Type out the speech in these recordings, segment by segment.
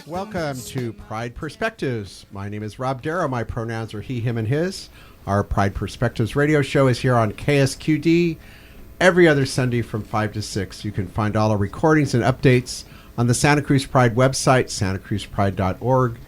Welcome to Pride Perspectives. My name is Rob Darrow. My pronouns are he, him, and his. Our Pride Perspectives radio show is here on KSQD every other Sunday from 5 to 6. You can find all our recordings and updates on the Santa Cruz Pride website, santacruzpride.org.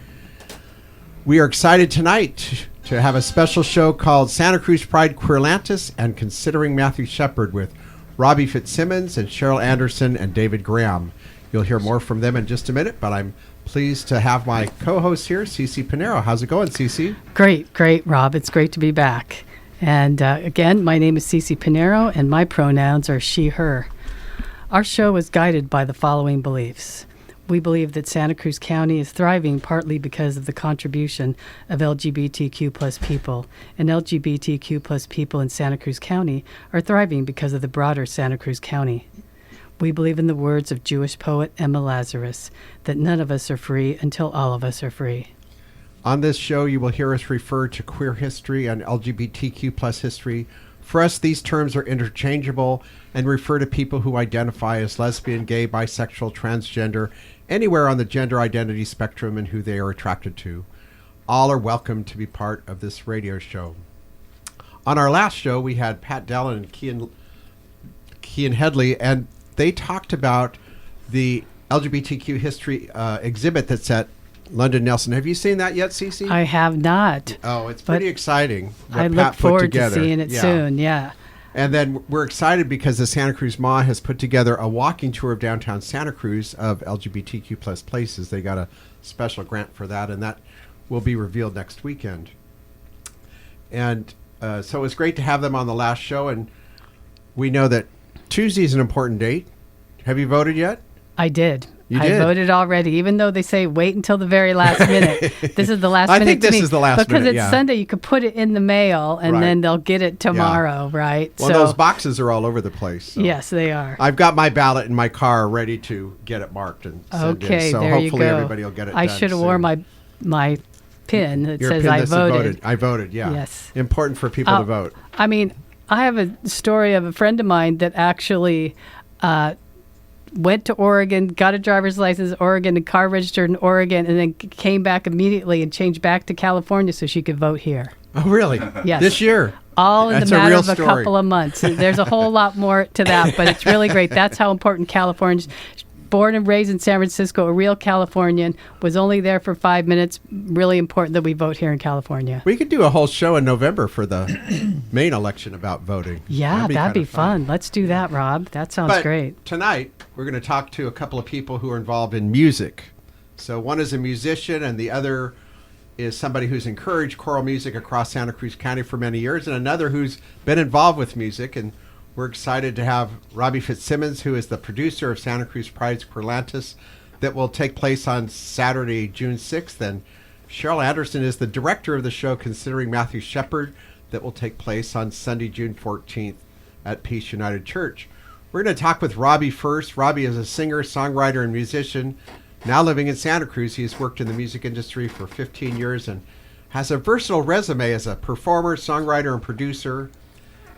We are excited tonight to have a special show called Santa Cruz Pride Queerlantis and Considering Matthew Shepard with Robbie Fitzsimmons and Cheryl Anderson and David Graham. You'll hear more from them in just a minute, but I'm pleased to have my co-host here, Cece Pinero. How's it going, Cece? Great, Rob. It's great to be back. And again, my name is Cece Pinero, and my pronouns are she, her. Our show is guided by the following beliefs. We believe that Santa Cruz County is thriving partly because of the contribution of LGBTQ plus people, and LGBTQ plus people in Santa Cruz County are thriving because of the broader Santa Cruz County. We believe in the words of Jewish poet Emma Lazarus, that none of us are free until all of us are free. On this show, you will hear us refer to queer history and LGBTQ plus history. For us, these terms are interchangeable and refer to people who identify as lesbian, gay, bisexual, transgender, anywhere on the gender identity spectrum and who they are attracted to. All are welcome to be part of this radio show. On our last show, we had Pat Dallin and Kean Headley, and they talked about the LGBTQ history exhibit that's at London Nelson. Have you seen that yet, Cece? I have not. Oh, it's pretty exciting. I look forward to seeing it soon, yeah. And then we're excited because the Santa Cruz MA has put together a walking tour of downtown Santa Cruz of LGBTQ plus places. They got a special grant for that, and that will be revealed next weekend. And so it was great to have them on the last show, and we know that Tuesday is an important date. Have you voted yet? I did. You I did? voted already, even though they say wait until the very last minute. This is the last minute. I think to this me. is the last because minute, it's Sunday, you could put it in the mail, and Right. then they'll get it tomorrow, right? Well, those boxes are all over the place. So. Yes, they are. I've got my ballot in my car ready to get it marked and send in. Okay, So there you hopefully go. everybody will get it I done should have soon. worn my pin that Your says pin I that says voted. I voted, yeah. Yes. Important for people to vote. I mean, I have a story of a friend of mine that actually went to Oregon, got a driver's license in Oregon, and car registered in Oregon, and then came back immediately and changed back to California so she could vote here. Oh, really? Yes. This year? All in That's the a matter real of a story. couple of months. There's a whole lot more to that, but it's really great. That's how important Californians. Born and raised in San Francisco, a real Californian, was only there for 5 minutes. Really important that we vote here in California. We could do a whole show in November for the main election about voting. Yeah, that'd be kinda fun. Let's do that, Rob. That sounds But great. tonight, we're going to talk to a couple of people who are involved in music. So one is a musician, and the other is somebody who's encouraged choral music across Santa Cruz County for many years, and another who's been involved with music. And we're excited to have Robbie Fitzsimmons, who is the producer of Santa Cruz Pride's Queerlantis, that will take place on Saturday, June 6th. And Cheryl Anderson is the director of the show, Considering Matthew Shepard, that will take place on Sunday, June 14th at Peace United Church. We're going to talk with Robbie first. Robbie is a singer, songwriter, and musician, now living in Santa Cruz. He has worked in the music industry for 15 years and has a versatile resume as a performer, songwriter, and producer.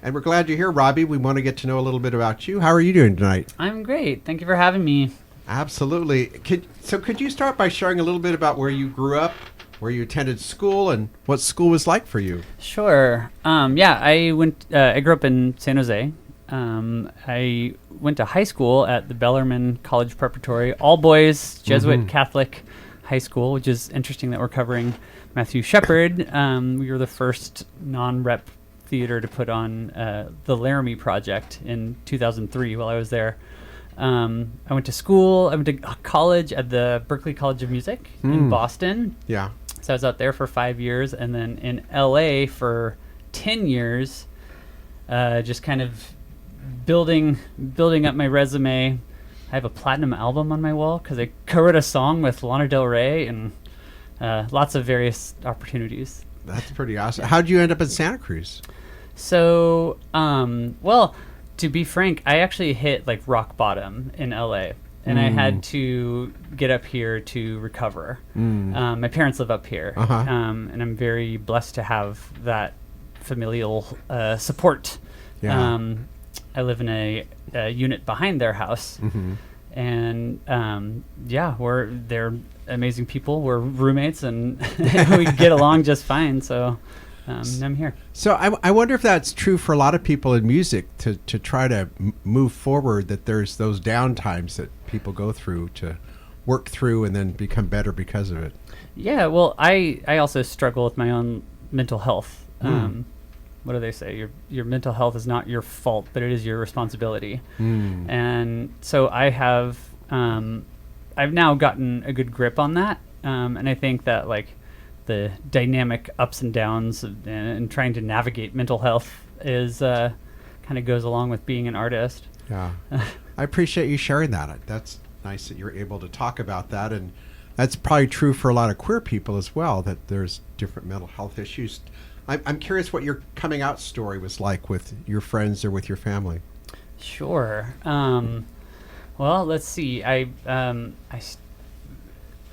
And we're glad you're here, Robbie. We want to get to know a little bit about you. How are you doing tonight? I'm great. Thank you for having me. Absolutely. Could you start by sharing a little bit about where you grew up, where you attended school, and what school was like for you? Sure. I grew up in San Jose. I went to high school at the Bellarmine College Preparatory, all boys Jesuit Catholic high school, which is interesting that we're covering Matthew Shepard. We were the first non-rep theater to put on the Laramie Project in 2003 while I was there. I went to college at the Berklee College of Music in Boston. Yeah. So I was out there for 5 years, and then in LA for 10 years, just kind of building up my resume. I have a platinum album on my wall because I co-wrote a song with Lana Del Rey, and lots of various opportunities. That's pretty awesome. How'd you end up in Santa Cruz? So, to be frank, I actually hit like rock bottom in LA, and I had to get up here to recover. My parents live up here, and I'm very blessed to have that familial support. Yeah. I live in a unit behind their house, and they're amazing people. We're roommates, and we get along just fine. So I'm here. So I wonder if that's true for a lot of people in music to try to move forward, that there's those down times that people go through to work through and then become better because of it. Yeah, well, I also struggle with my own mental health. What do they say? Your mental health is not your fault, but it is your responsibility. And so I've now gotten a good grip on that. And I think that like the dynamic ups and downs and trying to navigate mental health is kind of goes along with being an artist. Yeah. I appreciate you sharing that. That's nice that you're able to talk about that. And that's probably true for a lot of queer people as well, that there's different mental health issues. I'm curious what your coming out story was like with your friends or with your family. Sure. Well, let's see. I've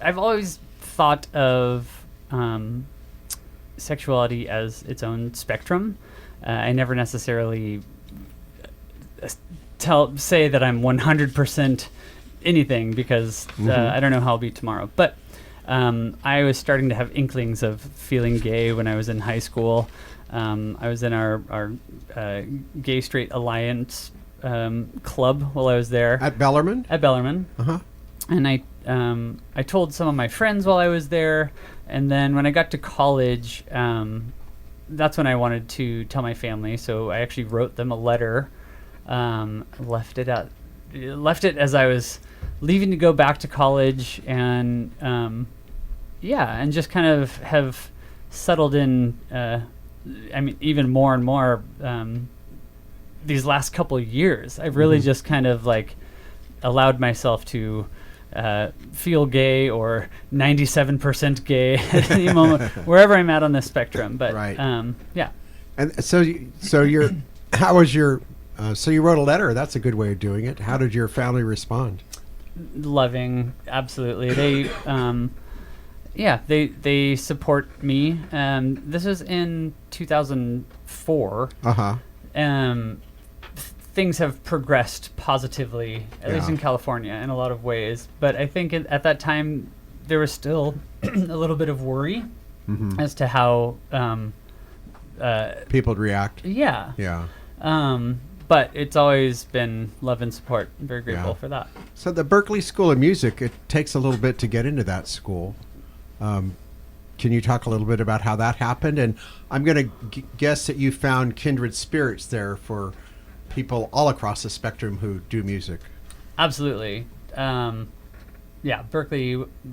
always thought of sexuality as its own spectrum. I never necessarily say that I'm 100% anything, because I don't know how I'll be tomorrow. But I was starting to have inklings of feeling gay when I was in high school. I was in our Gay Straight Alliance club while I was there. At Bellarmine? At Bellarmine. Uh-huh. And I told some of my friends while I was there. And then when I got to college, that's when I wanted to tell my family. So I actually wrote them a letter, left it as I was leaving to go back to college, and and just kind of have settled in. Even more and more these last couple of years. I've really just kind of like allowed myself to feel gay, or 97% gay at any moment, wherever I'm at on this spectrum. But right. Yeah. And so you're how was your so you wrote a letter. That's a good way of doing it. How did your family respond? Loving, absolutely. They support me. This was in 2004. Things have progressed positively, at least in California, in a lot of ways. But I think at that time there was still a little bit of worry as to how people would react. Yeah. Yeah. But it's always been love and support. I'm very grateful for that. So the Berklee School of Music, it takes a little bit to get into that school. Can you talk a little bit about how that happened? And I'm going to guess that you found kindred spirits there for people all across the spectrum who do music. Absolutely. Berklee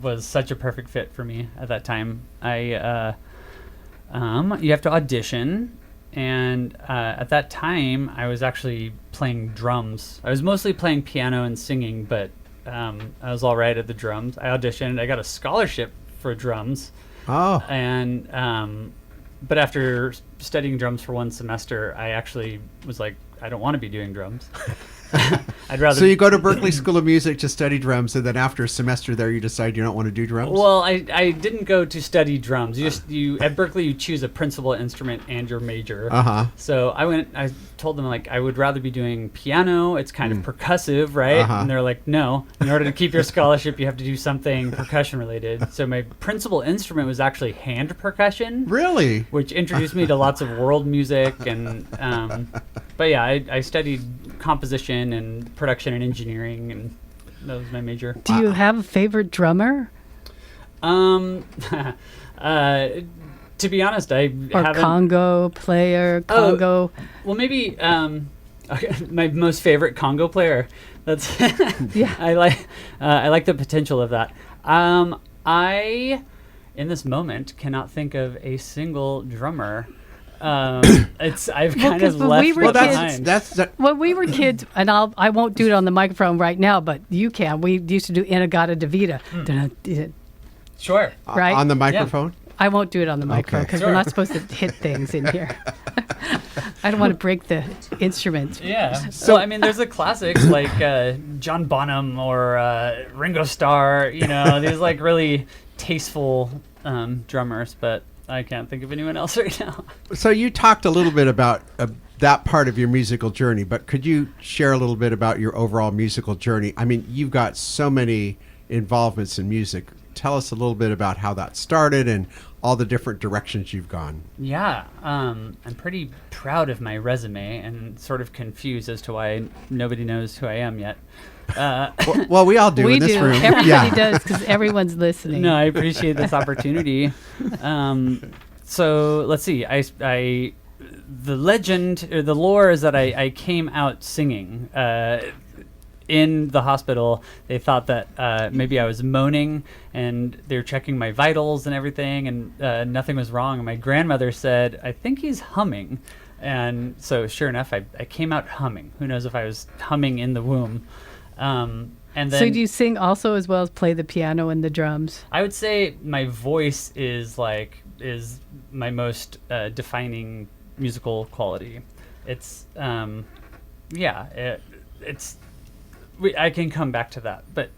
was such a perfect fit for me at that time. You have to audition. And at that time, I was actually playing drums. I was mostly playing piano and singing, but I was all right at the drums. I auditioned. I got a scholarship for drums. Oh. And but after studying drums for one semester, I actually was like, I don't want to be doing drums. I'd rather. So you go to Berklee School of Music to study drums, and then after a semester there, you decide you don't want to do drums? Well, I didn't go to study drums. You at Berklee, you choose a principal instrument and your major. So I told them, like, I would rather be doing piano. It's kind of percussive, right? And they're like, no, in order to keep your scholarship, you have to do something percussion related. So my principal instrument was actually hand percussion. Really? Which introduced me to lots of world music. And but yeah, I studied composition and production and engineering, and that was my major. Do you have a favorite drummer? To be honest, I haven't. Congo player, Congo. Well, maybe my most favorite Congo player. That's Yeah. I like the potential of that. I, in this moment, cannot think of a single drummer. I've kind of left behind. When we were kids, and I won't do it on the microphone right now, but you can. We used to do Inagata Davida. Sure. Right? On the microphone? I won't do it on the microphone because we're not supposed to hit things in here. I don't want to break the instrument. Yeah. So I mean, there's the classics like John Bonham or Ringo Starr. You know, these like really tasteful drummers. But I can't think of anyone else right now. So you talked a little bit about that part of your musical journey, but could you share a little bit about your overall musical journey? I mean, you've got so many involvements in music. Tell us a little bit about how that started and all the different directions you've gone. Yeah, I'm pretty proud of my resume and sort of confused as to why nobody knows who I am yet. Well, we all do We in this do. room. Everybody does because everyone's listening. No, I appreciate this opportunity. So let's see. The legend or the lore is that I came out singing. In the hospital, they thought that maybe I was moaning, and they were checking my vitals and everything, and nothing was wrong. And my grandmother said, "I think he's humming." And so, sure enough, I came out humming. Who knows if I was humming in the womb? And then, So do you sing also as well as play the piano and the drums? I would say my voice is my most defining musical quality. It's I can come back to that, but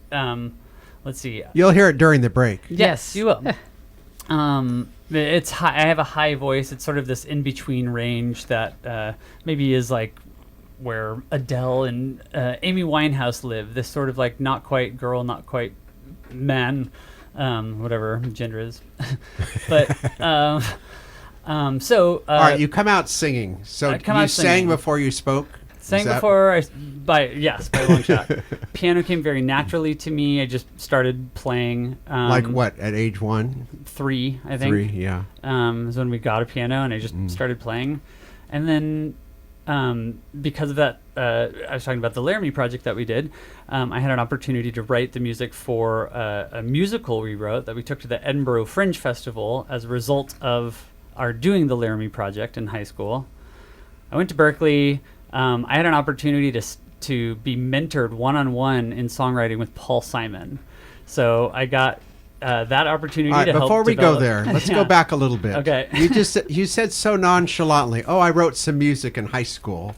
let's see. You'll hear it during the break. Yes, you will. It's high. I have a high voice. It's sort of this in-between range that maybe is like where Adele and Amy Winehouse live. This sort of like not quite girl, not quite man, whatever gender is. But so All right, you come out singing. So I come you out sang singing. before you spoke? Sang Is that- before by a long shot. Piano came very naturally to me. I just started playing. Like what, at age 1? 3, I think. 3, yeah. Is when we got a piano, and I just started playing. And then because of that, I was talking about the Laramie project that we did. I had an opportunity to write the music for a musical we wrote that we took to the Edinburgh Fringe Festival as a result of our doing the Laramie project in high school. I went to Berkeley. I had an opportunity to be mentored one-on-one in songwriting with Paul Simon. So I got that opportunity All right, to help before we develop. go there, let's Yeah. go back a little bit. Okay. You said so nonchalantly, "Oh, I wrote some music in high school."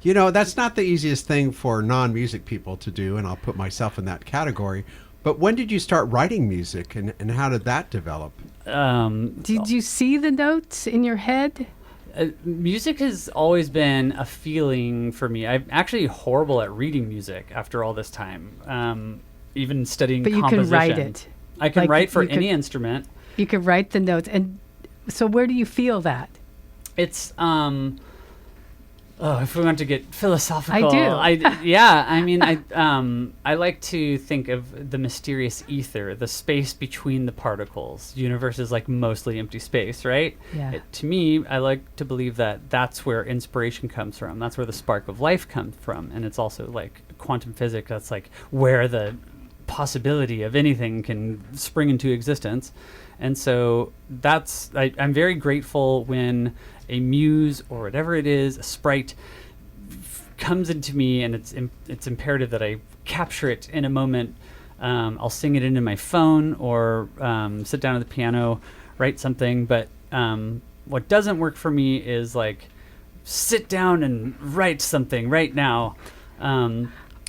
You know, that's not the easiest thing for non-music people to do, and I'll put myself in that category. But when did you start writing music, and how did that develop? Did you see the notes in your head? Music has always been a feeling for me. I'm actually horrible at reading music after all this time. Even studying But you can composition. write it. I can Like, write for you any could- instrument. You could write the notes. And so where do you feel that? It's if we want to get philosophical, I do. I like to think of the mysterious ether, the space between the particles. The universe is like mostly empty space, right? Yeah. To me, I like to believe that that's where inspiration comes from. That's where the spark of life comes from. And it's also like quantum physics. That's like where the possibility of anything can spring into existence. And so I'm very grateful when a muse or whatever it is, a sprite, comes into me, and it's imperative that I capture it in a moment. I'll sing it into my phone or sit down at the piano, write something. But what doesn't work for me is like sit down and write something right now.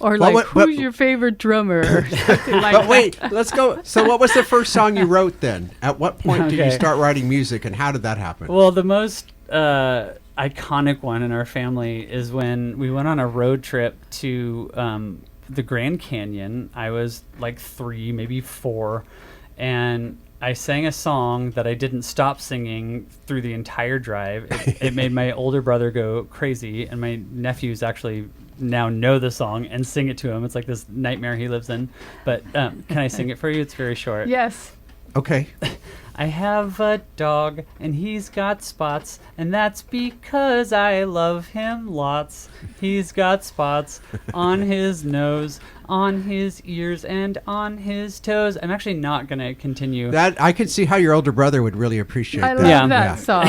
Or Well, like, who's your favorite drummer? Or something like But that. wait, let's go. So what was the first song you wrote then? At what point did you Okay. start writing music, and how did that happen? Well, the most iconic one in our family is when we went on a road trip to the Grand Canyon. I was like 3, maybe 4, and I sang a song that I didn't stop singing through the entire drive. It made my older brother go crazy, and my nephews actually now know the song and sing it to him. It's like this nightmare he lives in. But can I sing it for you? It's very short. Yes. Okay. I have a dog, and he's got spots, and that's because I love him lots. He's got spots on his nose, on his ears, and on his toes. I'm actually not going to continue. That I could see how your older brother would really appreciate I that. love Yeah. that song.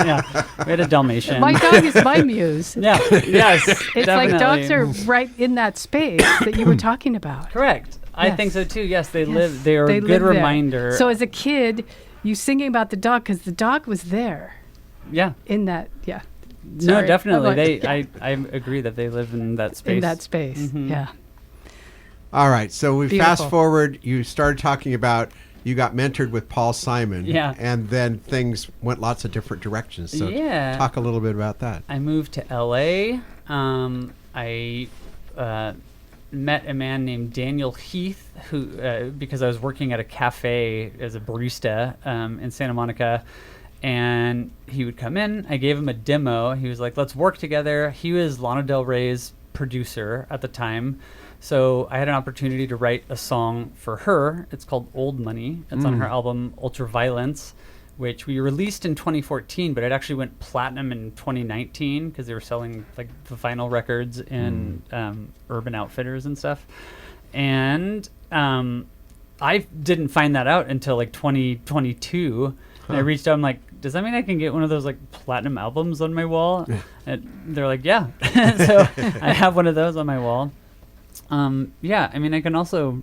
Yeah, we had a Dalmatian. My dog is my muse. Yeah, yes, It's like dogs are right in that space that you were talking about. correct. I Yes. think so too. Yes, they Yes, live. They are a good live there. reminder. So as a kid, you singing about the dog because the dog was there yeah, in that. Yeah. no, Sorry. definitely. I'm like, I agree that they live in that space. in that space. Mhm. Yeah. All right. So we Beautiful. fast forward. You started talking about you got mentored with Paul Simon. Yeah. And then things went lots of different directions. So Yeah. talk a little bit about that. I moved to LA. I met a man named Daniel Heath, who because I was working at a cafe as a barista in Santa Monica, and he would come in. I gave him a demo. He was like, "Let's work together." He was Lana Del Rey's producer at the time, so I had an opportunity to write a song for her. It's called "Old Money." It's on her album Ultraviolence, which we released in 2014, but it actually went platinum in 2019 because they were selling like the vinyl records in Urban Outfitters and stuff. And I didn't find that out until like 2022. And I reached out, I'm like, does that mean I can get one of those like platinum albums on my wall? And they're like, yeah. So I have one of those on my wall. Yeah, I mean, I can also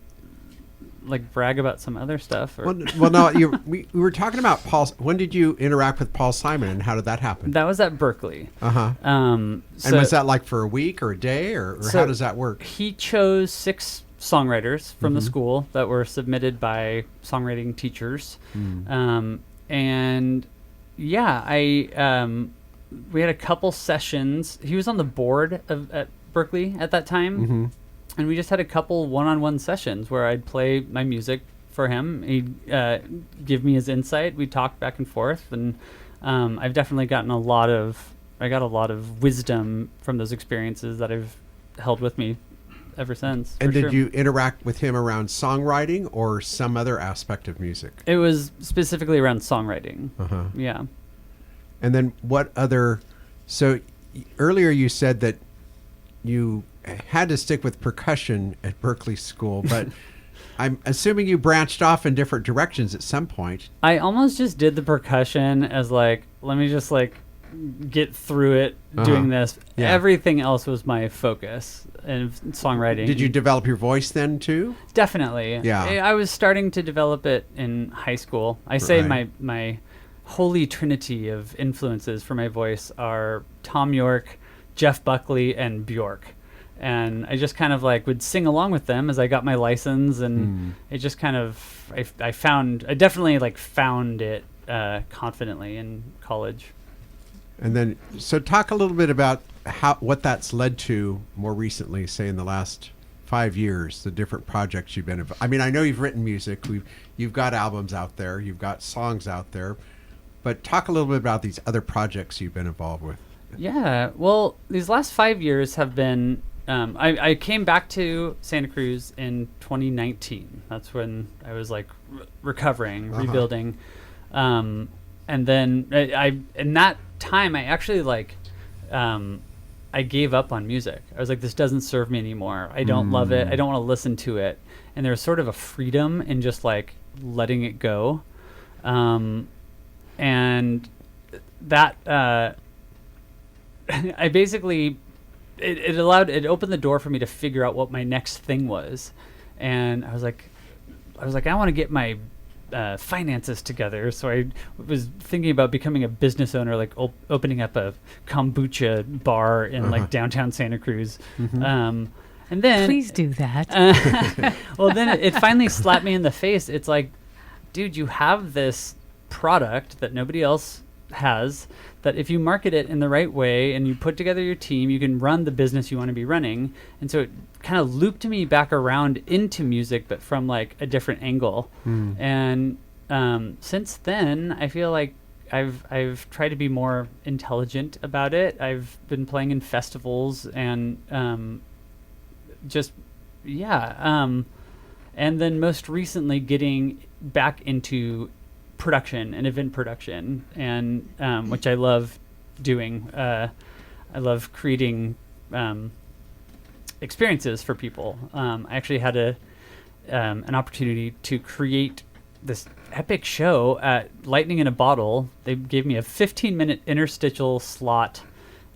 like brag about some other stuff. Or Well, no, we were talking about Paul. When did you interact with Paul Simon, and how did that happen? That was at Berkeley. Uh-huh. And was that like for a week or a day, or So how does that work? He chose 6 songwriters from the school that were submitted by songwriting teachers. And yeah, we had a couple sessions. He was on the board at Berkeley at that time. And we just had a couple one-on-one sessions where I'd play my music for him. He'd give me his insight. We talked back and forth, and I've definitely gotten a lot of wisdom from those experiences that I've held with me ever since. And did you interact with him around songwriting or some other aspect of music? It was specifically around songwriting. Yeah. And then what other? So earlier you said that you had to stick with percussion at Berkeley School, but I'm assuming you branched off in different directions at some point. I almost just did the percussion as like, let me just like get through it doing this. Yeah. Everything else was my focus in songwriting. Did you develop your voice then too? Definitely. Yeah. I was starting to develop it in high school. I say Right. my holy trinity of influences for my voice are Tom York, Jeff Buckley, and Bjork. And I just kind of like would sing along with them as I got my license, and it just kind of I definitely like found it confidently in college. And then, so talk a little bit about what that's led to more recently, say in the last 5 years, the different projects you've been involved. I mean, I know you've written music, you've got albums out there, you've got songs out there, but talk a little bit about these other projects you've been involved with. Yeah, well, these last 5 years have been. I came back to Santa Cruz in 2019. That's when I was like recovering, rebuilding, and then I in that time I actually like I gave up on music. I was like, this doesn't serve me anymore. I don't love it. I don't want to listen to it. And there was sort of a freedom in just like letting it go, and that I basically. It opened the door for me to figure out what my next thing was, and I was like, I want to get my finances together. So I was thinking about becoming a business owner, like opening up a kombucha bar in like downtown Santa Cruz. And then Please do that. well, then it finally slapped me in the face. It's like, dude, you have this product that nobody else has, that if you market it in the right way and you put together your team, you can run the business you want to be running. And so it kind of looped me back around into music, but from like a different angle. And since then, I feel like I've tried to be more intelligent about it. I've been playing in festivals and and then most recently getting back into production and event production, and which I love doing. I love creating experiences for people. I actually had an opportunity to create this epic show at Lightning in a Bottle. They gave me a 15-minute interstitial slot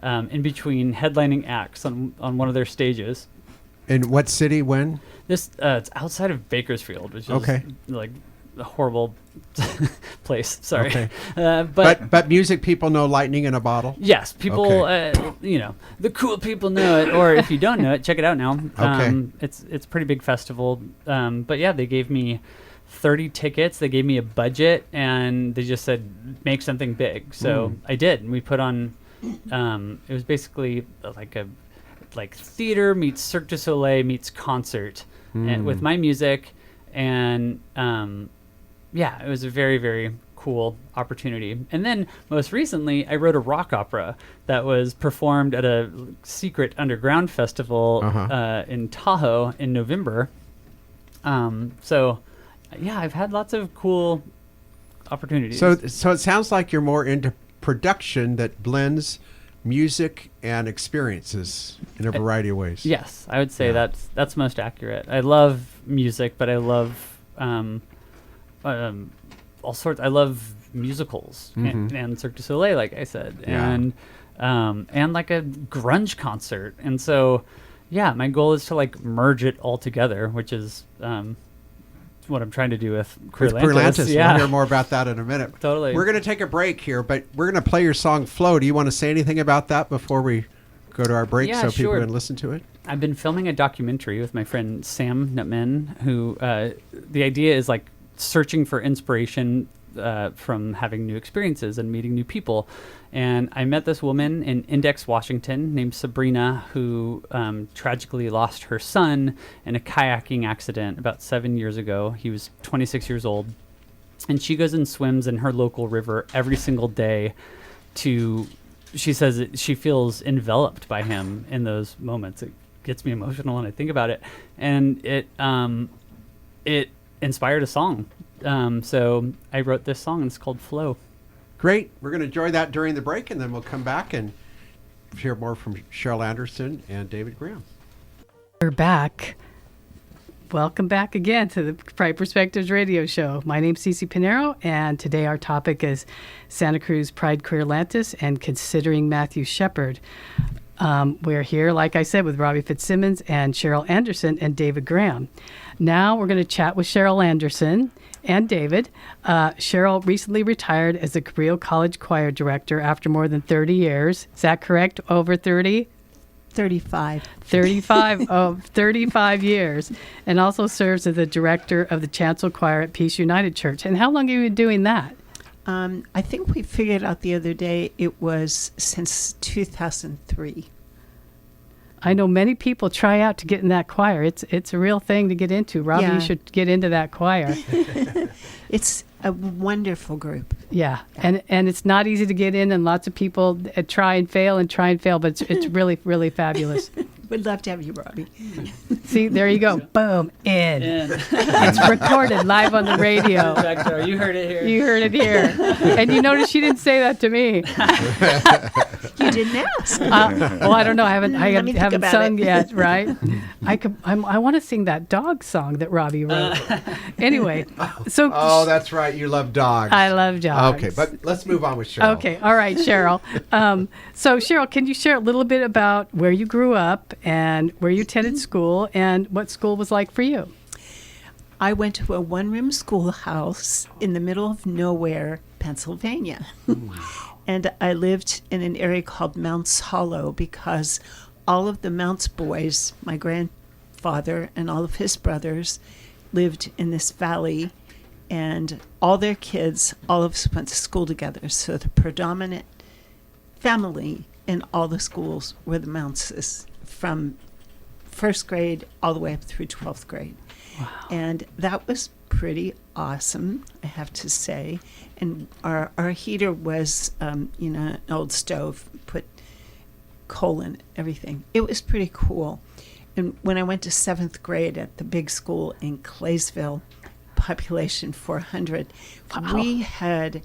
in between headlining acts on one of their stages. In what city, when? This it's outside of Bakersfield, which is like a horrible place. Sorry. Okay. But music people know Lightning in a Bottle? yes, people, the cool people know it, or if you don't know it, check it out now. Okay. It's a pretty big festival. But yeah, they gave me 30 tickets. They gave me a budget, and they just said, make something big. So I did. And we put on, it was basically like theater meets Cirque du Soleil meets concert and with my music. And it was a very, very cool opportunity. And then most recently, I wrote a rock opera that was performed at a secret underground festival in Tahoe in November. I've had lots of cool opportunities. So it sounds like you're more into production that blends music and experiences in a variety of ways. Yes, I would say that's most accurate. I love music, but I love all sorts. I love musicals and Cirque du Soleil, like I said, and like a grunge concert. And so, my goal is to like merge it all together, which is what I'm trying to do with Queerlantis. We'll hear more about that in a minute. Totally. We're going to take a break here, but we're going to play your song "Flow." Do you want to say anything about that before we go to our break, so people can listen to it? I've been filming a documentary with my friend Sam Nutman, who the idea is like searching for inspiration from having new experiences and meeting new people. And I met this woman in Index, Washington, named Sabrina, who tragically lost her son in a kayaking accident about 7 years ago. He was 26 years old. And she goes and swims in her local river every single day she says that she feels enveloped by him in those moments. It gets me emotional when I think about it. And it inspired a song. So I wrote this song, and it's called Flow. Great. We're going to enjoy that during the break, and then we'll come back and hear more from Cheryl Anderson and David Graham. We're back. Welcome back again to the Bright Perspectives radio show. My name's Cece Pinero, and today our topic is Santa Cruz Pride Queerlantis and considering Matthew Shepard. We're here, like I said, with Robbie Fitzsimmons and Cheryl Anderson and David Graham. Now we're going to chat with Cheryl Anderson and David. Cheryl recently retired as the Cabrillo College choir director after more than 30 years. Is that correct? Over 30? 35. 35 years. And also serves as the director of the chancel choir at Peace United Church. And how long have you been doing that? I think we figured out the other day it was since 2003. I know many people try out to get in that choir. It's a real thing to get into. Robbie, you should get into that choir. It's a wonderful group. Yeah, and it's not easy to get in, and lots of people try and fail, but it's really, really fabulous. We'd love to have you, Robbie. See, there you go. Boom, in. It's recorded live on the radio. You heard it here. You heard it here. And you notice she didn't say that to me. You didn't ask. Well, I don't know. I haven't sung yet, right? I want to sing that dog song that Robbie wrote. Anyway, so. Oh, that's right. You love dogs. I love dogs. Okay, but let's move on with Cheryl. Okay, all right, Cheryl. So, Cheryl, can you share a little bit about where you grew up and where you attended school and what school was like for you? I went to a one-room schoolhouse in the middle of nowhere, Pennsylvania. Wow. And I lived in an area called Mounts Hollow because all of the Mounts boys, my grandfather and all of his brothers, lived in this valley, and all their kids, all of us went to school together. So the predominant family in all the schools were the Mountses, from first grade all the way up through 12th grade. Wow. And that was pretty awesome, I have to say. And our heater was, an old stove, put coal in it, everything. It was pretty cool. And when I went to 7th grade at the big school in Claysville, population 400, wow, we had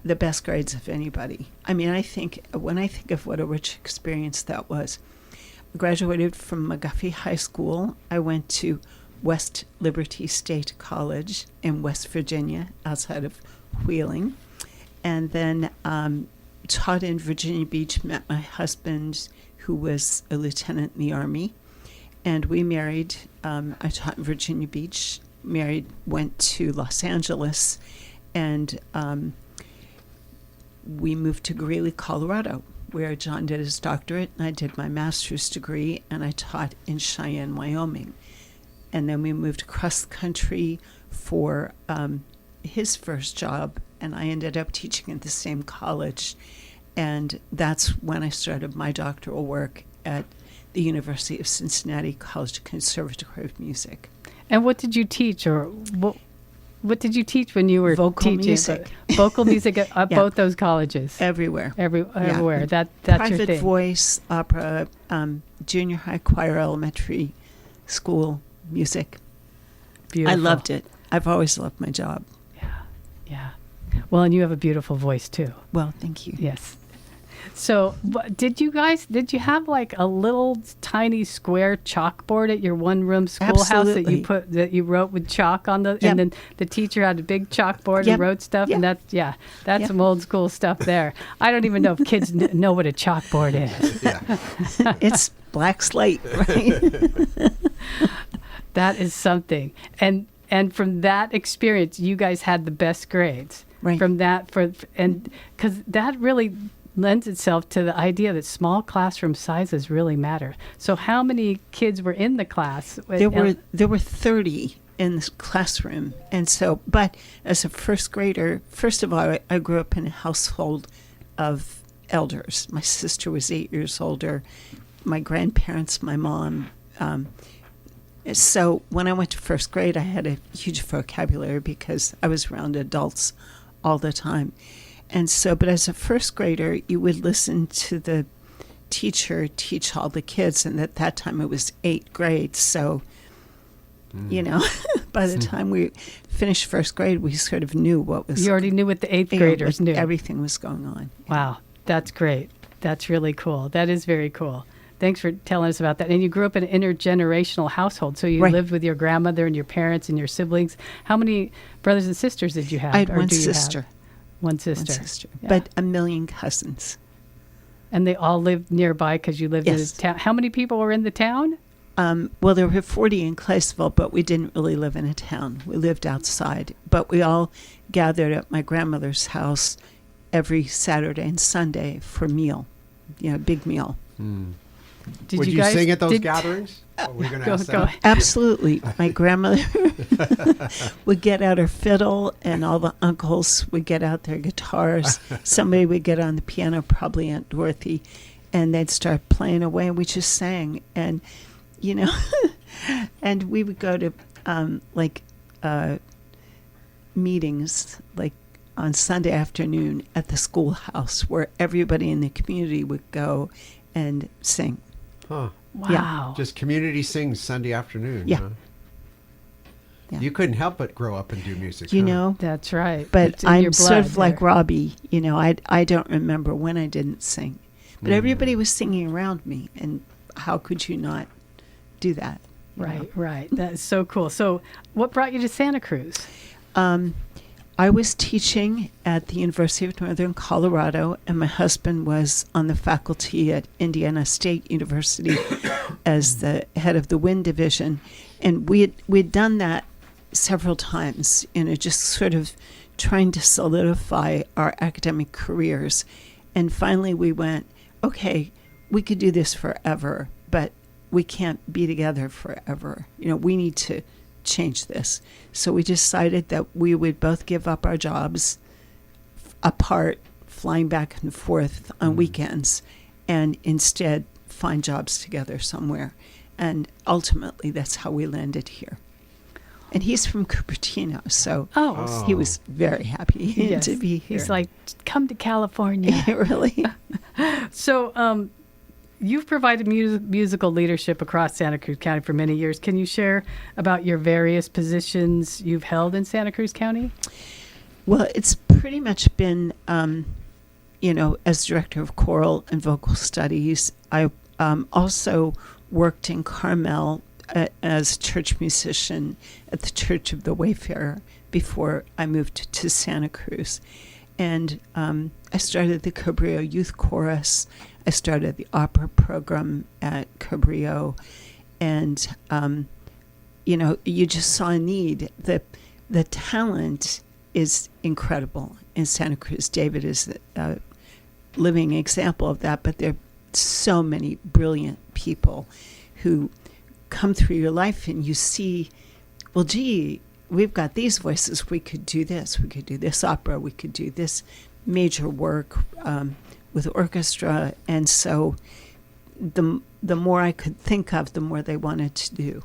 the best grades of anybody. I mean, when I think of what a rich experience that was, I graduated from McGuffey High School. I went to West Liberty State College in West Virginia, outside of Wheeling, and then taught in Virginia Beach, met my husband, who was a lieutenant in the Army, and we married. I taught in Virginia Beach, married, went to Los Angeles, and we moved to Greeley, Colorado, where John did his doctorate, and I did my master's degree, and I taught in Cheyenne, Wyoming. And then we moved across the country for his first job, and I ended up teaching at the same college. And that's when I started my doctoral work at the University of Cincinnati College Conservatory of Music. And what did you teach, or what did you teach when you were Vocal teaching? music. Vocal music at Yeah. both those colleges. Everywhere. Everywhere. That's Private your thing. voice, opera, junior high choir, elementary school music. Beautiful. I loved it. I've always loved my job. Yeah. Well, and you have a beautiful voice too. Well, thank you. Yes. So, did you have like a little tiny square chalkboard at your one-room schoolhouse Absolutely. that you wrote with chalk on the, Yep. and then the teacher had a big chalkboard Yep. and wrote stuff, Yep. and that's Yep. some old school stuff there. I don't even know if kids know what a chalkboard is. Yeah. It's black slate, right? That is something, and from that experience, you guys had the best grades. Right. From that, and because that really lends itself to the idea that small classroom sizes really matter. So how many kids were in the class? There were 30 in this classroom, and so, but as a first grader, first of all, I grew up in a household of elders. My sister was 8 years older, my grandparents, my mom. So when I went to first grade, I had a huge vocabulary because I was around adults all the time. And so, but as a first grader, you would listen to the teacher teach all the kids, and at that time it was 8th grade. So, you know, by the time we finished first grade, we sort of knew what was. You already knew what the 8th graders knew. Everything was going on. Wow, that's great. That's really cool. That is very cool. Thanks for telling us about that. And you grew up in an intergenerational household, so you Right. lived with your grandmother and your parents and your siblings. How many brothers and sisters did you have? I had or one do you have? sister. One sister. One sister. Yeah. But a million cousins. And they all lived nearby because you lived Yes. in a town. How many people were in the town? Well, there were 40 in Claysville, but we didn't really live in a town. We lived outside. But we all gathered at my grandmother's house every Saturday and Sunday for meal, big meal. Did Would you guys sing at those gatherings? Are we going to ask go that? ahead. Absolutely. My grandmother would get out her fiddle, and all the uncles would get out their guitars. Somebody would get on the piano, probably Aunt Dorothy, and they'd start playing away, and we just sang. And, and we would go to, meetings, like on Sunday afternoon at the schoolhouse, where everybody in the community would go and sing. Huh. Wow. Just community sings Sunday afternoon. Yeah. Huh? Yeah. You couldn't help but grow up and do music. You huh? know, That's right. but It's in your I'm sort blood of like there. Robbie. I don't remember when I didn't sing, but everybody was singing around me, and how could you not do that? you know? Right. That's so cool. So what brought you to Santa Cruz? I was teaching at the University of Northern Colorado, and my husband was on the faculty at Indiana State University as the head of the wind division. And we'd done that several times, just sort of trying to solidify our academic careers. And finally we went, okay, we could do this forever, but we can't be together forever. We need to change this. So we decided that we would both give up our jobs apart, flying back and forth on weekends, and instead find jobs together somewhere. And ultimately, that's how we landed here. And he's from Cupertino, so Oh. he was very happy Yes. to be here. He's like, come to California. Really? So you've provided musical leadership across Santa Cruz County for many years. Can you share about your various positions you've held in Santa Cruz County? Well, it's pretty much been, as director of choral and vocal studies. I also worked in Carmel as church musician at the Church of the Wayfarer before I moved to Santa Cruz. And I started the Cabrillo Youth Chorus. I started the opera program at Cabrillo. And, you just saw a need. The talent is incredible in Santa Cruz. David is a living example of that, but there are so many brilliant people who come through your life, and you see, well, gee, we've got these voices. We could do this. We could do this opera. We could do this major work with orchestra. And so the more I could think of, the more they wanted to do.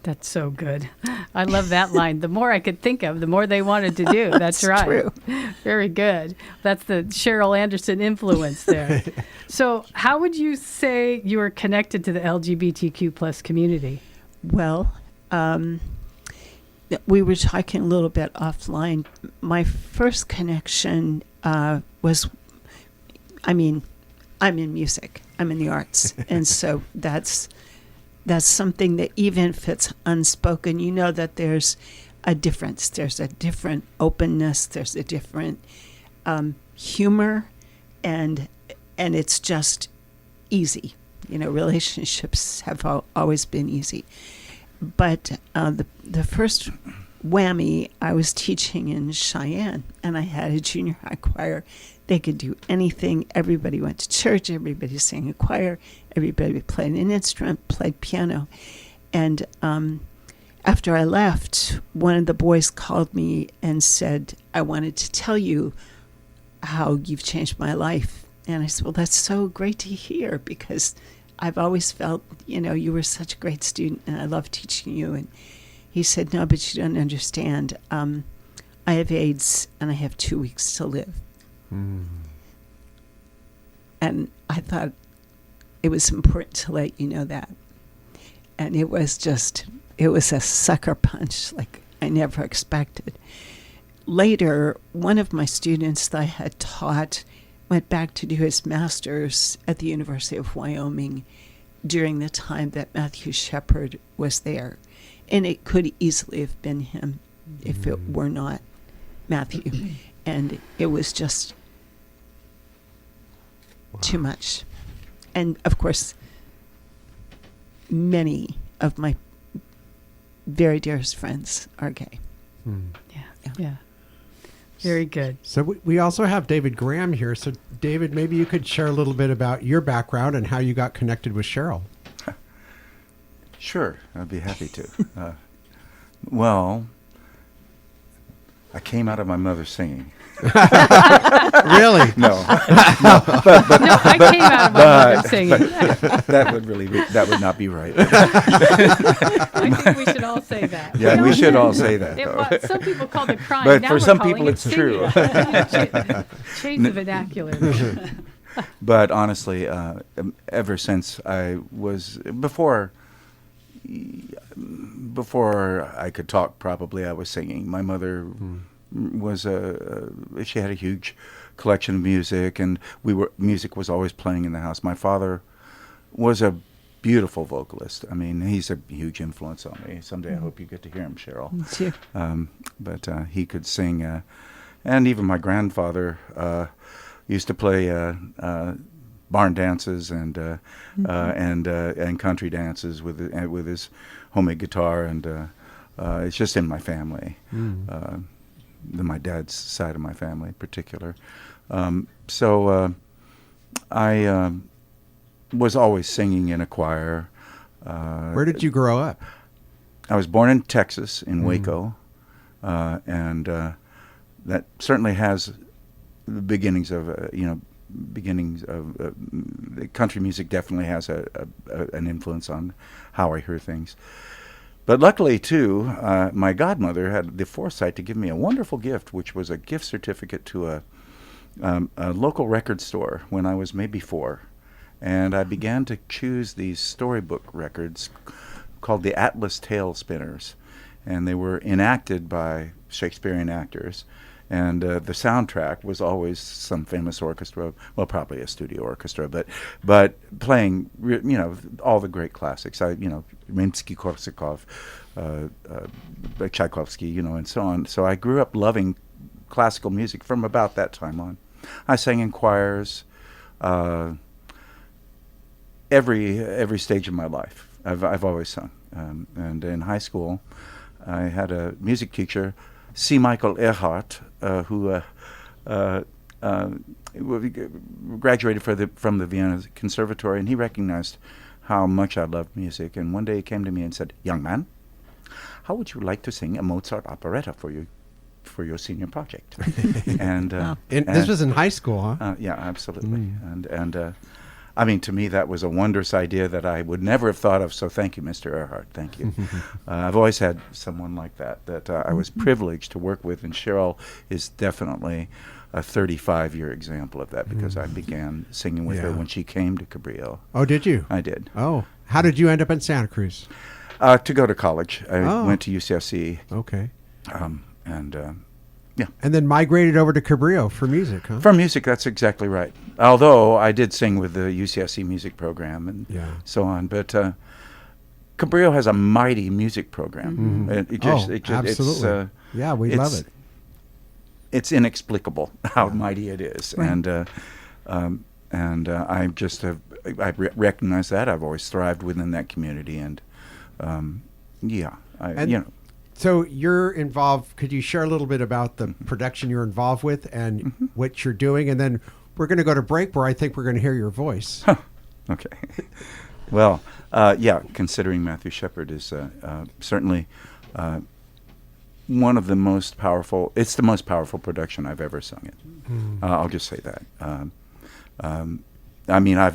That's so good. I love that line. The more I could think of, the more they wanted to do. That's right. True. Very good. That's the Cheryl Anderson influence there. So how would you say you are connected to the LGBTQ plus community? Well, we were talking a little bit offline. My first connection was, I'm in music. I'm in the arts. And so that's something that even if it's unspoken, you know that there's a difference. There's a different openness. There's a different humor, and it's just easy. Relationships have always been easy. But the first whammy, I was teaching in Cheyenne, and I had a junior high choir. They could do anything. Everybody went to church. Everybody sang in choir. Everybody played an instrument, played piano. And after I left, one of the boys called me and said, I wanted to tell you how you've changed my life. And I said, well, that's so great to hear, because I've always felt, you were such a great student, and I love teaching you. And he said, no, but you don't understand. I have AIDS, and I have 2 weeks to live. And I thought it was important to let you know that. And it was a sucker punch like I never expected. Later, one of my students that I had taught went back to do his master's at the University of Wyoming during the time that Matthew Shepard was there. And it could easily have been him if it were not Matthew. And it was just too much. And of course, many of my very dearest friends are gay. Yeah. Very good. So we also have David Graham here. So David, maybe you could share a little bit about your background and how you got connected with Cheryl. Sure, I'd be happy to. Well, I came out of my mother singing. Really? No. I came out of my mother singing. That would not be right. I think we should all say that. Yeah, we should all say that. Though. Some people call it crying. But now for we're some calling people, it it's singing. true. Change the vernacular. But honestly, ever since I was before I could talk, probably I was singing. My mother was she had a huge collection of music, and music was always playing in the house. My father was a beautiful vocalist. I mean, he's a huge influence on me. Someday I hope you get to hear him, Cheryl. Sure. But he could sing, and even my grandfather used to play barn dances and country dances with his homemade guitar, and it's just in my family. My dad's side of my family in particular. So I was always singing in a choir. Where did you grow up? I was born in Texas, in Waco, and that certainly has the beginnings of country music. Definitely has an influence on how I hear things. But luckily, too, my godmother had the foresight to give me a wonderful gift, which was a gift certificate to a local record store when I was maybe 4. And I began to choose these storybook records called the Atlas Tale Spinners. And they were enacted by Shakespearean actors. And the soundtrack was always some famous orchestra, well, probably a studio orchestra, but playing, all the great classics. Rimsky-Korsakov, Tchaikovsky, and so on. So I grew up loving classical music from about that time on. I sang in choirs every stage of my life. I've always sung. And in high school, I had a music teacher, C. Michael Earhart, who graduated from the Vienna Conservatory, and he recognized how much I loved music. And one day he came to me and said, "Young man, how would you like to sing a Mozart operetta for your senior project? And This was in high school, huh? yeah, absolutely. And I mean, to me, that was a wondrous idea that I would never have thought of. So thank you, Mr. Earhart. Thank you. I've always had someone like that I was privileged to work with, and Cheryl is definitely a 35-year example of that, because I began singing with her when she came to Cabrillo. Oh, did you? I did. Oh, how did you end up in Santa Cruz? To go to college. I went to UCSC. Okay. Yeah. And then migrated over to Cabrillo for music, huh? For music, that's exactly right. Although I did sing with the UCSC music program and so on. But Cabrillo has a mighty music program. Absolutely. We love it. It's inexplicable how mighty it is. Right. I just have, recognize that. I've always thrived within that community. And, So you're involved. Could you share a little bit about the production you're involved with and what you're doing? And then we're going to go to break where I think we're going to hear your voice. Okay. Well, Considering Matthew Shepard is certainly one of the most powerful. It's the most powerful production I've ever sung in. I'll just say that. I mean,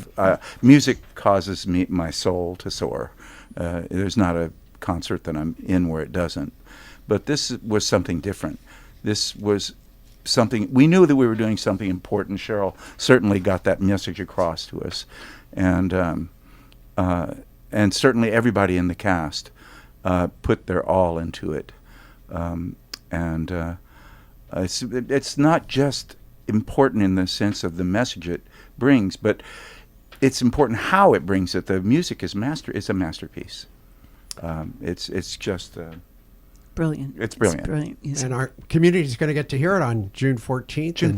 music causes my soul to soar. There's not a concert that I'm in where it doesn't. But this was something different. This was something, we knew that we were doing something important. Cheryl certainly got that message across to us. And certainly everybody in the cast put their all into it. It's not just important in the sense of the message it brings, but it's important how it brings it. The music is a masterpiece. It's just brilliant. It's brilliant. It's brilliant music. And our community is going to get to hear it on June 14th.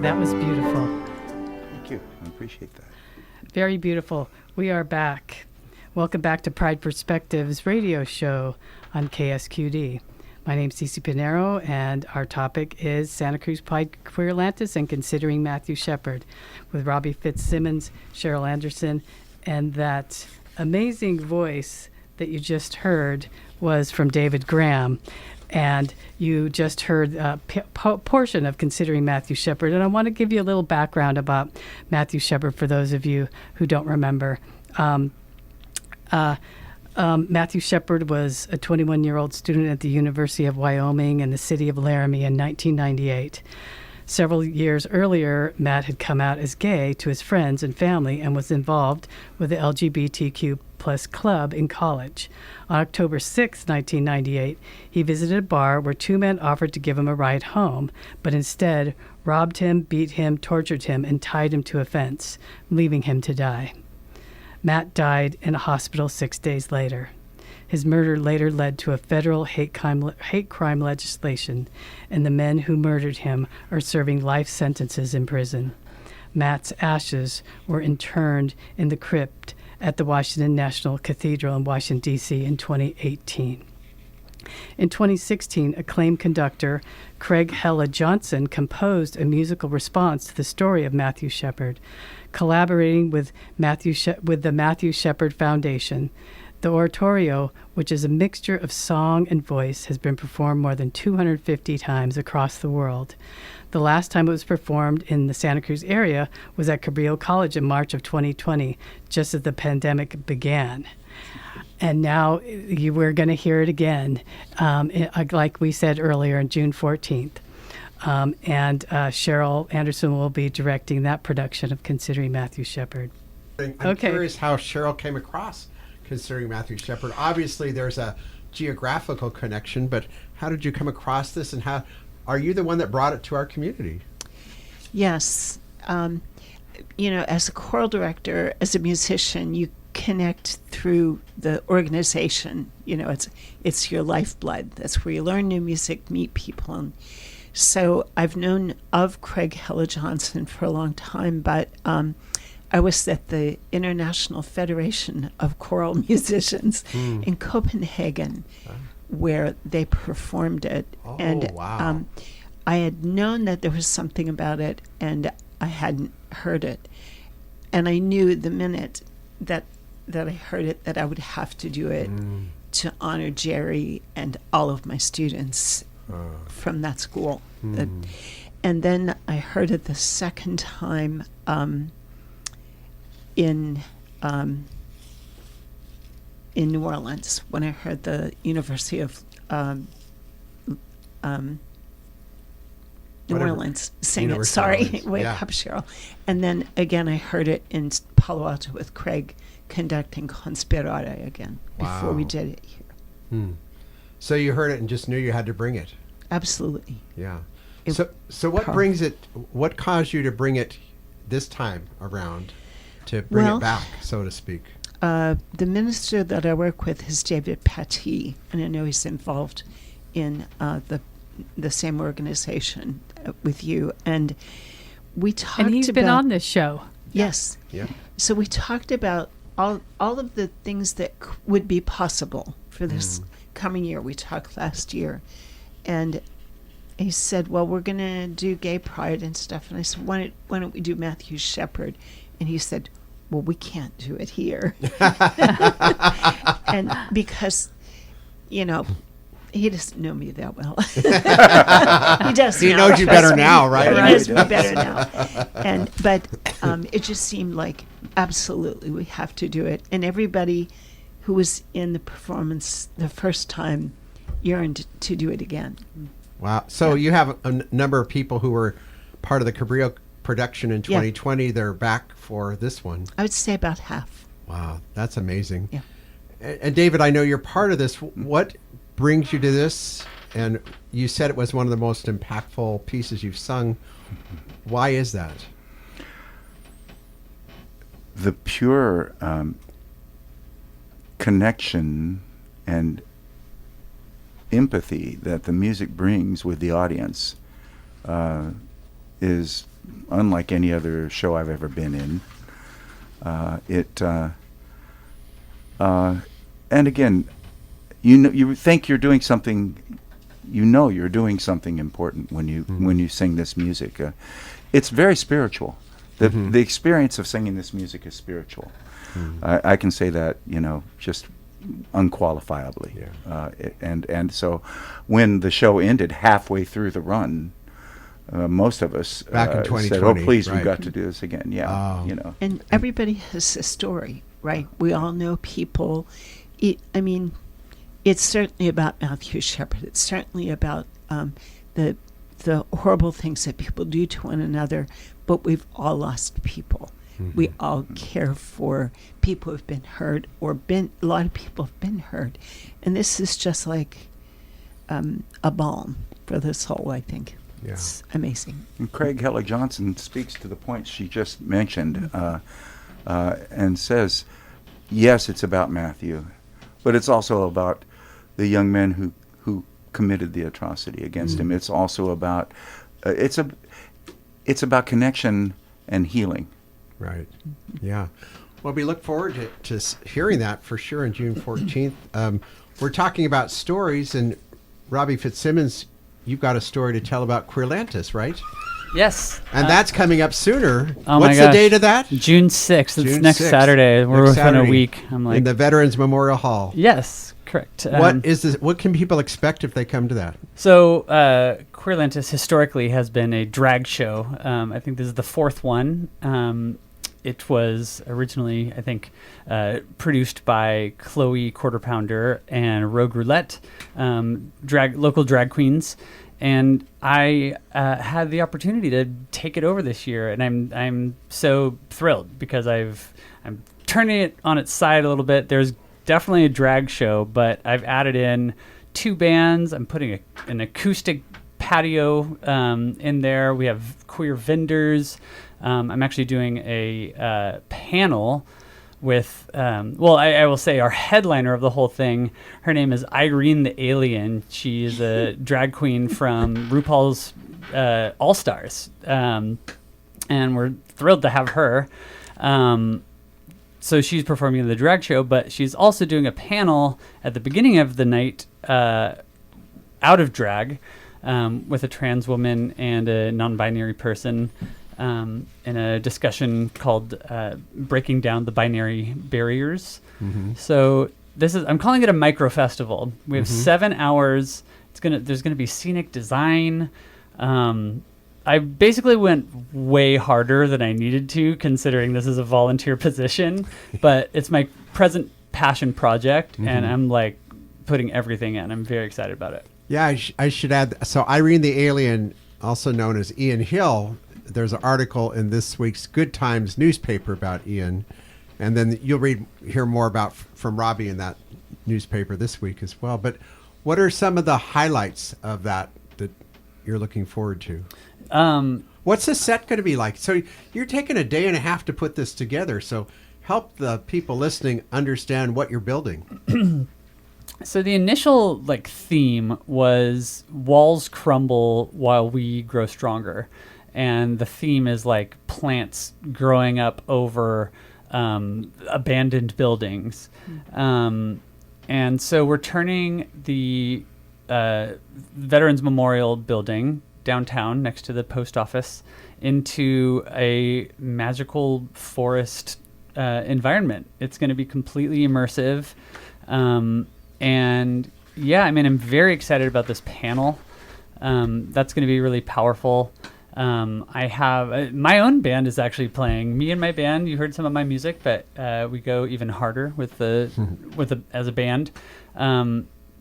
That was beautiful. Thank you. I appreciate that. Very beautiful. We are back. Welcome back to Pride Perspectives radio show on KSQD. My name's Cece Pinero, and our topic is Santa Cruz Pride Queerlantis and Considering Matthew Shepard, with Robbie Fitzsimmons, Cheryl Anderson, and that amazing voice that you just heard was from David Graham. And you just heard a portion of Considering Matthew Shepard. And I want to give you a little background about Matthew Shepard for those of you who don't remember. Matthew Shepard was a 21-year-old student at the University of Wyoming in the city of Laramie in 1998. Several years earlier, Matt had come out as gay to his friends and family and was involved with the LGBTQ+ club in college. On October 6, 1998, he visited a bar where two men offered to give him a ride home, but instead robbed him, beat him, tortured him, and tied him to a fence, leaving him to die. Matt died in a hospital 6 days later. His murder later led to a federal hate crime legislation, and the men who murdered him are serving life sentences in prison. Matt's ashes were interned in the crypt at the Washington National Cathedral in Washington, D.C. in 2018. In 2016, acclaimed conductor Craig Hella Johnson composed a musical response to the story of Matthew Shepard, collaborating with the Matthew Shepard Foundation. The oratorio, which is a mixture of song and voice, has been performed more than 250 times across the world. The last time it was performed in the Santa Cruz area was at Cabrillo College in March of 2020, just as the pandemic began. And now we're going to hear it again, like we said earlier, on June 14th. And Cheryl Anderson will be directing that production of Considering Matthew Shepard. I'm curious how Cheryl came across Considering Matthew Shepard. Obviously, there's a geographical connection, but how did you come across this, and how are you the one that brought it to our community? Yes. As a choral director, as a musician, you connect through the organization. It's your lifeblood. That's where you learn new music, meet people. And so I've known of Craig Hella Johnson for a long time, but I was at the International Federation of Choral Musicians in Copenhagen, where they performed it. Wow. I had known that there was something about it, and I hadn't heard it. And I knew the minute that I heard it that I would have to do it to honor Jerry and all of my students from that school. And then I heard it the second time in New Orleans, when I heard the University of New Orleans sing it. University Sorry, of Orleans. wake Yeah. up, Cheryl. And then again, I heard it in Palo Alto with Craig conducting Conspirare again before we Wow. did it here. So you heard it and just knew you had to bring it. Absolutely. Yeah. It- So what Power. brings it? What caused you to bring it this time around? To bring Well, it back, so to speak. The minister that I work with is David Paty, and I know he's involved in the same organization with you. And we talked And he's about, been on this show. Yes. Yeah. So we talked about all of the things that would be possible for this coming year. We talked last year, and he said, "Well, we're going to do Gay Pride and stuff." And I said, "Why don't we do Matthew Shepard?" And he said, "Well, we can't do it here," and because, he doesn't know me that well. He does. He now, knows you trust better me. now, right? He Yeah, knows he me does. better now. But it just seemed like absolutely we have to do it. And everybody who was in the performance the first time yearned to do it again. Wow. So you have a number of people who were part of the Cabrillo production in 2020. They're back for this one. I would say about half. Wow, that's amazing. Yeah. And David, I know you're part of this. What brings you to this? And you said it was one of the most impactful pieces you've sung. Why is that? The pure connection and empathy that the music brings with the audience is unlike any other show I've ever been in. And again, you think you're doing something, you're doing something important when you sing this music. It's very spiritual. The experience of singing this music is spiritual. I can say that, just unqualifiably. Yeah. And so when the show ended halfway through the run, most of us Back in said, 2020, "Oh, please, right. we've got to do this again." Yeah, Oh. And everybody has a story, right? We all know people. It's certainly about Matthew Shepard. It's certainly about the horrible things that people do to one another. But we've all lost people. We all care for people who've been hurt, a lot of people have been hurt. And this is just like a balm for the soul, I think. Yeah. It's amazing. And Craig Hella Johnson speaks to the point she just mentioned and says, yes, it's about Matthew, but it's also about the young men who committed the atrocity against him. It's also about it's about connection and healing. Right. Yeah. Well, we look forward to hearing that for sure on June 14th. We're talking about stories, and Robbie Fitzsimmons, you've got a story to tell about Queerlantis, right? Yes. And that's coming up sooner. Oh What's my the gosh. date of that? June 6th. It's June next 6th. Saturday. We're Next within Saturday a week. I'm like, in the Veterans Memorial Hall. yes, correct. What is this? What can people expect if they come to that? So, Queerlantis historically has been a drag show. I think this is the fourth one. It was originally, I think, produced by Chloe Quarter Pounder and Rogue Roulette, local drag queens. And I had the opportunity to take it over this year, and I'm so thrilled because I'm turning it on its side a little bit. There's definitely a drag show, but I've added in 2 bands. I'm putting an acoustic patio in there. We have queer vendors. I'm actually doing a panel with, I will say our headliner of the whole thing, her name is Irene the Alien. She's a drag queen from RuPaul's All Stars. And we're thrilled to have her. So she's performing in the drag show, but she's also doing a panel at the beginning of the night out of drag with a trans woman and a non-binary person. in a discussion called Breaking Down the Binary Barriers. So I'm calling it a micro festival. We have 7 hours. There's gonna be scenic design. I basically went way harder than I needed to, considering this is a volunteer position, but it's my present passion project, and I'm like putting everything in. I'm very excited about it. Yeah, I should add. So Irene the Alien, also known as Ian Hill, there's an article in this week's Good Times newspaper about Ian, and then you'll hear more about from Robbie in that newspaper this week as well. But what are some of the highlights of that you're looking forward to? What's the set going to be like? So you're taking a day and a half to put this together. So help the people listening understand what you're building. So the initial theme was walls crumble while we grow stronger. And the theme is plants growing up over abandoned buildings. And so we're turning the Veterans Memorial Building downtown next to the post office into a magical forest environment. It's going to be completely immersive. And yeah, I'm very excited about this panel. That's going to be really powerful. I have my own band is actually playing. Me and my band, you heard some of my music, but we go even harder as a band.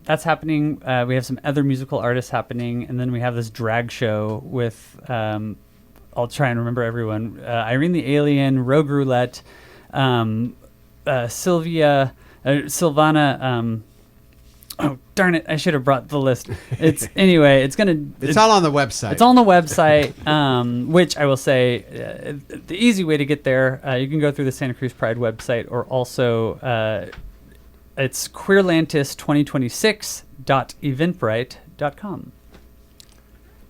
That's happening. We have some other musical artists happening, and then we have this drag show with I'll try and remember everyone. Irene the Alien, Rogue Roulette, Sylvana. Oh, darn it. I should have brought the list. It's all on the website. It's all on the website, which I will say the easy way to get there, you can go through the Santa Cruz Pride website, or also it's queerlantis2026.eventbrite.com.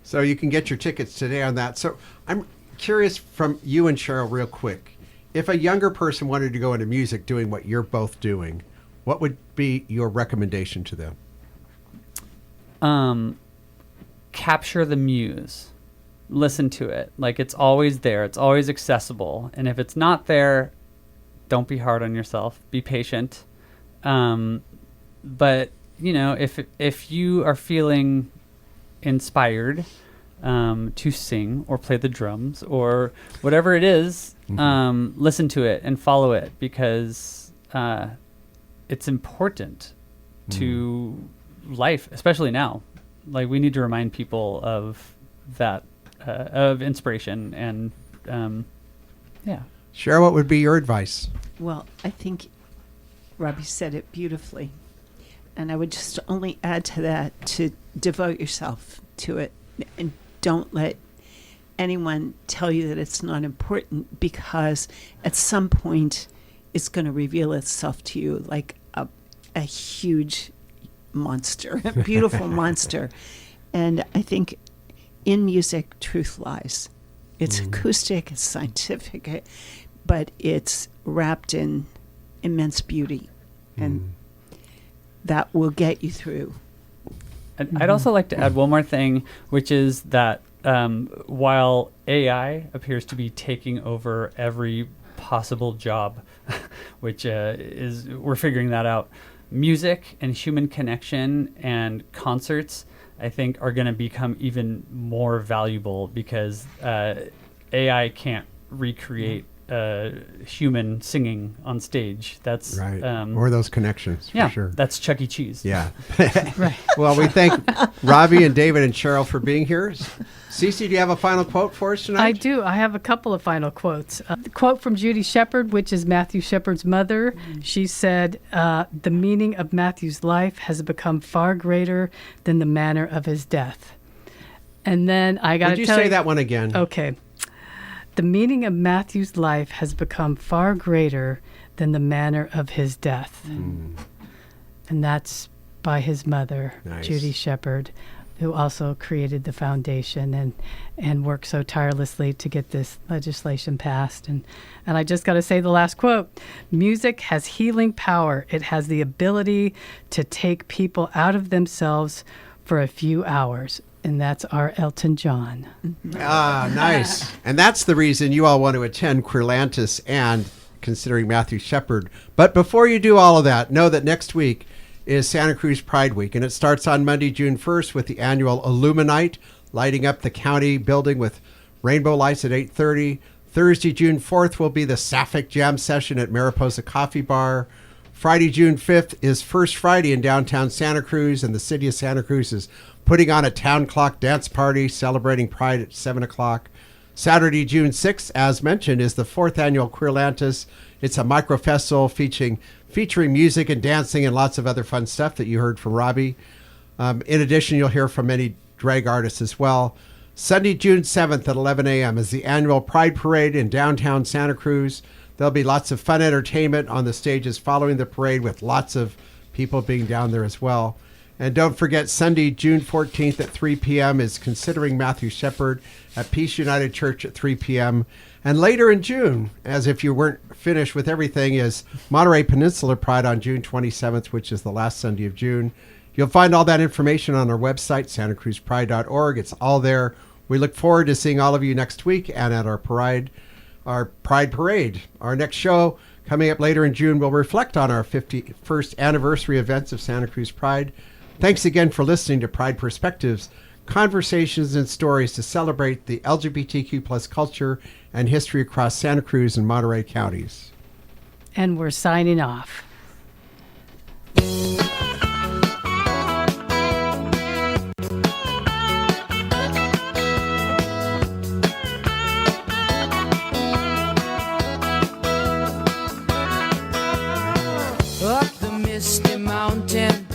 So you can get your tickets today on that. So I'm curious from you and Cheryl real quick, if a younger person wanted to go into music doing what you're both doing, what would be your recommendation to them? Capture the muse. Listen to it. It's always there. It's always accessible. And if it's not there, don't be hard on yourself. Be patient. But if you are feeling inspired to sing or play the drums or whatever it is, listen to it and follow it, because it's important to life, especially now. We need to remind people of that, of inspiration, and yeah. Cheryl, what would be your advice? Well, I think Robbie said it beautifully. And I would just only add to that to devote yourself to it, and don't let anyone tell you that it's not important, because at some point it's going to reveal itself to you like a huge monster, a beautiful monster. And I think in music, truth lies. It's acoustic, it's scientific, but it's wrapped in immense beauty. And that will get you through. I'd also like to add one more thing, which is that while AI appears to be taking over every possible job, which we're figuring that out, music and human connection and concerts, I think, are going to become even more valuable, because AI can't recreate human singing on stage. That's right. Or those connections, for sure. That's Chuck E. Cheese. Yeah. Right. Well, we thank Robbie and David and Cheryl for being here. Cece, do you have a final quote for us tonight? I do. I have a couple of final quotes. The quote from Judy Shepard, which is Matthew Shepard's mother. She said, the meaning of Matthew's life has become far greater than the manner of his death. And then I got to tell you. Would you say that one again? Okay. The meaning of Matthew's life has become far greater than the manner of his death. And that's by his mother, nice. Judy Shepard, who also created the foundation and worked so tirelessly to get this legislation passed. And I just got to say the last quote: music has healing power. It has the ability to take people out of themselves for a few hours. And that's our Elton John. Ah, nice. And that's the reason you all want to attend Queerlantis and considering Matthew Shepard. But before you do all of that, know that next week is Santa Cruz Pride Week, and it starts on Monday, June 1st with the annual Illuminite, lighting up the county building with rainbow lights at 8:30. Thursday, June 4th will be the Sapphic Jam Session at Mariposa Coffee Bar. Friday, June 5th is First Friday in downtown Santa Cruz, and the city of Santa Cruz is putting on a town clock dance party celebrating Pride at 7 o'clock. Saturday, June 6th, as mentioned, is the 4th annual Queerlantis. It's a micro-festival featuring music and dancing and lots of other fun stuff that you heard from Robbie. In addition, you'll hear from many drag artists as well. Sunday, June 7th at 11 a.m. is the annual Pride Parade in downtown Santa Cruz. There'll be lots of fun entertainment on the stages following the parade with lots of people being down there as well. And don't forget, Sunday, June 14th at 3 p.m. is Considering Matthew Shepard at Peace United Church at 3 p.m. And later in June, as if you weren't finished with everything, is Monterey Peninsula Pride on June 27th, which is the last Sunday of June. You'll find all that information on our website, santacruzpride.org. It's all there. We look forward to seeing all of you next week and at our Pride Parade. Our next show coming up later in June will reflect on our 51st anniversary events of Santa Cruz Pride. Thanks again for listening to Pride Perspectives, conversations and stories to celebrate the LGBTQ plus culture and history across Santa Cruz and Monterey counties. And we're signing off.